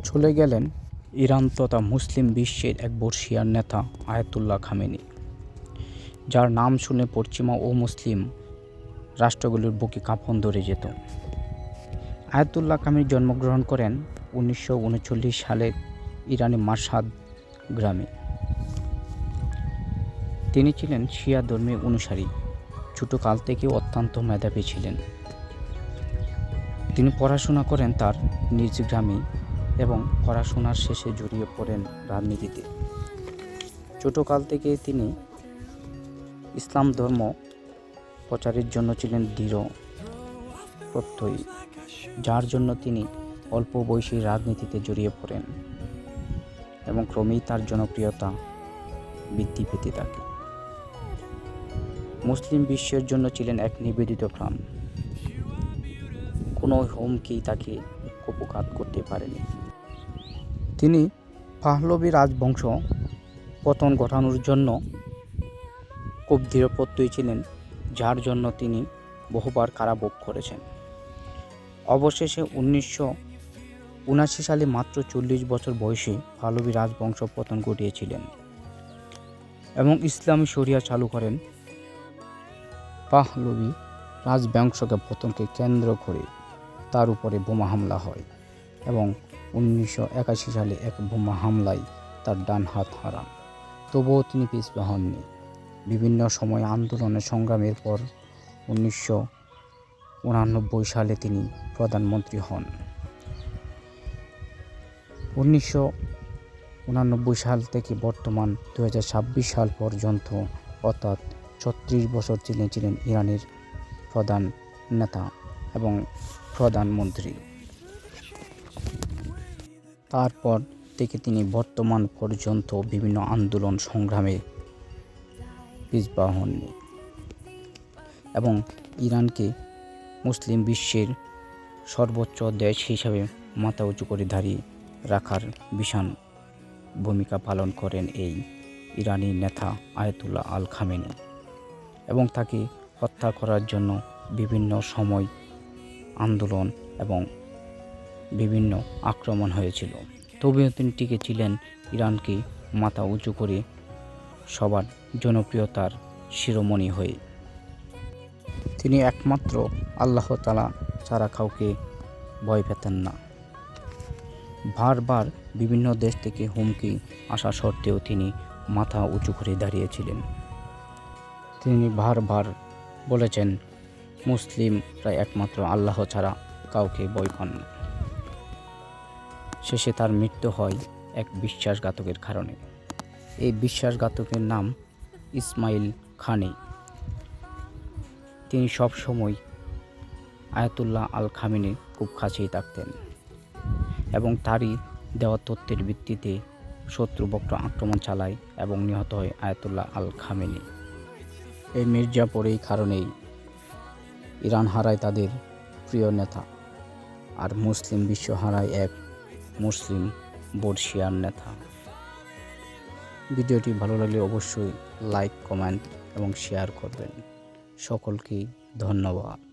চলে গেলেন ইরান তথা মুসলিম বিশ্বের এক বর্ষিয়ার নেতা আয়াতুল্লাহ খামেনি, যার নাম শুনে পশ্চিমা ও মুসলিম রাষ্ট্রগুলোর বুকে কাঁপন ধরে যেত। আয়াতুল্লাহ খামেনি জন্মগ্রহণ করেন 1939 সালের ইরানের মাশহাদ গ্রামে। তিনি ছিলেন শিয়া ধর্মের অনুসারী। ছোটকাল থেকে অত্যন্ত মেধাবী ছিলেন। তিনি পড়াশোনা করেন তার নিজ গ্রামে এবং পড়াশোনার শেষে জড়িয়ে পড়েন রাজনীতিতে। ছোটকাল থেকে তিনি ইসলাম ধর্ম প্রচারের জন্য ছিলেন দৃঢ় প্রত্যয়ী, যার জন্য তিনি অল্প বয়সী রাজনীতিতে জড়িয়ে পড়েন এবং ক্রমেই তার জনপ্রিয়তা বৃদ্ধি পেতে থাকে। মুসলিম বিশ্বের জন্য ছিলেন এক নিবেদিত প্রাণ। কোনো হুমকি তাকে কুপঘাত করতে পারেনি। তিনি পাহলভী রাজবংশ পতন ঘটানোর জন্য খুব দৃঢ়প্রত্যয়ী ছিলেন, যার জন্য তিনি বহুবার কারাভোগ করেছেন। অবশেষে 1979 সালে মাত্র 40 বছর বয়সে পাহলভী রাজবংশ পতন ঘটিয়েছিলেন এবং ইসলামী শরিয়া চালু করেন। পাহলভী রাজবংশকে পতনকে কেন্দ্র করে তার উপরে বোমা হামলা হয় এবং 1981 সালে এক বোমা হামলায় তার ডান হাত হারান। তবুও তিনি পিছপা হননি। বিভিন্ন সময় আন্দোলনের সংগ্রামের পর 1989 সালে তিনি প্রধানমন্ত্রী হন। 1989 সাল থেকে বর্তমান 2026 সাল পর্যন্ত অর্থাৎ 36 বছর তিনি ছিলেন ইরানের প্রধান নেতা এবং প্রধানমন্ত্রী। তারপর থেকে তিনি বর্তমান পর্যন্ত বিভিন্ন আন্দোলন সংগ্রামে পিছপা হননি এবং ইরানকে মুসলিম বিশ্বের সর্বোচ্চ দেশ হিসাবে মাথা উঁচু করে দাঁড়িয়ে রাখার বিশাল ভূমিকা পালন করেন এই ইরানি নেতা আয়াতুল্লাহ আল খামেনি এবং তাকে হত্যা করার জন্য বিভিন্ন সময় আন্দোলন এবং বিভিন্ন আক্রমণ হয়েছিল। তবুও তিনি টিকে ছিলেন ইরানকে মাথা উঁচু করে সবার জনপ্রিয়তার শিরোমণি হয়ে। তিনি একমাত্র আল্লাহ তাআলা ছাড়া কাউকে ভয় পেতেন না। বারবার বিভিন্ন দেশ থেকে হুমকি আসা সত্ত্বেও তিনি মাথা উঁচু করে দাঁড়িয়েছিলেন। তিনি বারবার বলেছেন, মুসলিমরা একমাত্র আল্লাহ ছাড়া কাউকে ভয় পান না। শেষে তার মৃত্যু হয় এক বিশ্বাসঘাতকের কারণে। এই বিশ্বাসঘাতকের নাম ইসমাইল খানি। তিনি সব সময় আয়াতুল্লাহ আল খামেনির খুব কাছেই থাকতেন এবং তারই দেওয়া তথ্যের ভিত্তিতে শত্রুপক্ষ আক্রমণ চালায় এবং নিহত হয় আয়াতুল্লাহ আল খামেনি। এই মির্জাপুর এই কারণেই ইরান হারায় তাদের প্রিয় নেতা, আর মুসলিম বিশ্ব হারায় এক মুসলিম বর্ষিয়ার নেতা। ভিডিওটি ভালো লাগলে অবশ্যই লাইক, কমেন্ট এবং শেয়ার করবেন। সকলকে ধন্যবাদ।